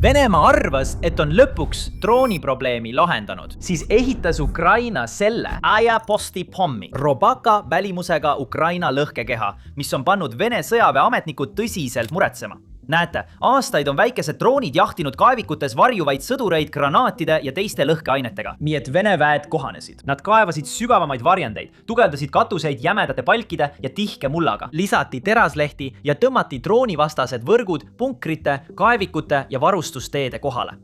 Venemaa arvas, et on lõpuks drooniprobleemi lahendanud, siis ehitas Ukraina selle Ajaposti pommi, robaka välimusega Ukraina lõhkekeha, mis on pannud Vene sõjaväeametnikud tõsiselt muretsema. Näete, aastaid on väikesed droonid jahtinud kaevikutes varjuvaid sõdureid granaatide ja teiste lõhkeainetega. Nii et Vene väed kohanesid. Nad kaevasid sügavamaid varjendeid, tugevdasid katuseid jämedate palkide ja tihke mullaga. Lisati teraslehti ja tõmmati droonivastased võrgud punkrite, kaevikute ja varustusteede kohale.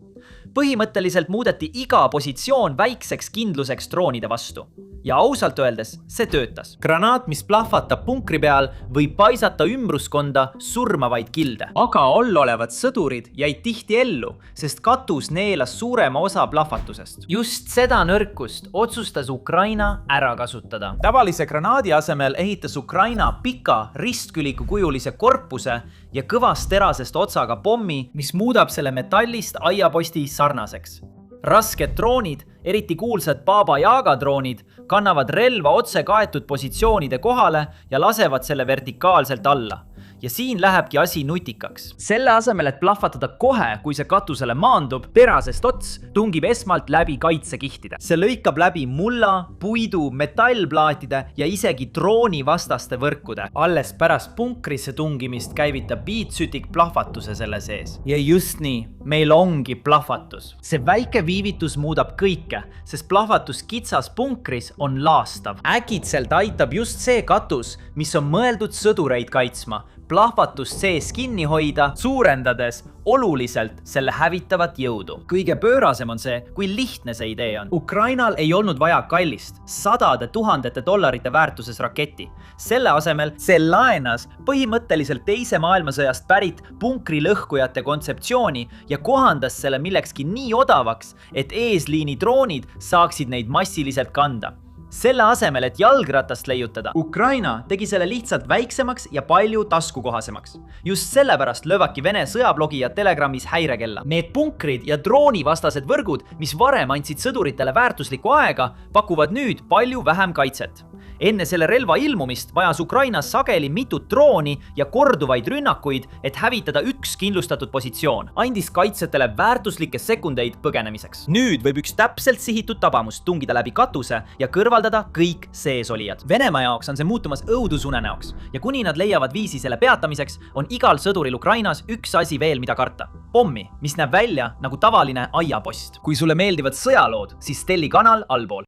Põhimõtteliselt muudeti iga positsioon väikseks kindluseks droonide vastu. Ja ausalt öeldes see töötas. Granaat, mis plahvatab punkri peal, võib paisata ümbruskonda surmavaid kilde. Aga allolevad sõdurid jäid tihti ellu, sest katus neelas suurema osa plahvatusest. Just seda nõrkust otsustas Ukraina ära kasutada. Tavalise granaadi asemel ehitas Ukraina pika ristkülikukujulise korpuse ja kõvast terasest otsaga pommi, mis muudab selle metallist aiaposti sarnaseks. Rasked droonid, eriti kuulsad Baba Yaga droonid, kannavad relva otse kaetud positsioonide kohale ja lasevad selle vertikaalselt alla. Ja siin lähebki asi nutikaks. Selle asemel, et plahvatada kohe, kui see katusele maandub, terasest ots tungib esmalt läbi kaitsekihtide. See lõikab läbi mulla, puidu, metallplaatide ja isegi droonivastaste võrkude. Alles pärast punkrisse tungimist käivitab biitsütik plahvatuse selle sees. Ja just nii, meil ongi plahvatus. See väike viivitus muudab kõike, sest plahvatus kitsas punkris on laastav. Äkitselt aitab just see katus, mis on mõeldud sõdureid kaitsma, plahvatust sees kinni hoida, suurendades oluliselt selle hävitavat jõudu. Kõige pöörasem on see, kui lihtne see idee on. Ukrainal ei olnud vaja kallist, sadade tuhandete dollarite väärtuses raketti. Selle asemel see laenas põhimõtteliselt teise maailmasõjast pärit punkri lõhkujate kontseptsiooni ja kohandas selle millekski nii odavaks, et eesliini droonid saaksid neid massiliselt kanda. Selle asemel, et jalgratast leiutada, Ukraina tegi selle lihtsalt väiksemaks ja palju taskukohasemaks. Just sellepärast löövadki Vene sõjablogijad Telegramis häirekella. Need punkrid ja droonivastased võrgud, mis varem andsid sõduritele väärtuslikku aega, pakuvad nüüd palju vähem kaitset. Enne selle relva ilmumist vajas Ukraina sageli mitut drooni ja korduvaid rünnakuid, et hävitada üks kindlustatud positsioon. Andis kaitsetele väärtuslikke sekundeid põgenemiseks. Nüüd võib üks täpselt sihitud tabamus tungida läbi katuse ja kõrvaldada kõik seesolijad. Venemaa jaoks on see muutumas õudusunenäoks ja kuni nad leiavad viisi selle peatamiseks, on igal sõduril Ukrainas üks asi veel, mida karta. Pommi, mis näeb välja nagu tavaline aiapost. Kui sulle meeldivad sõjalood, siis telli kanal allpool.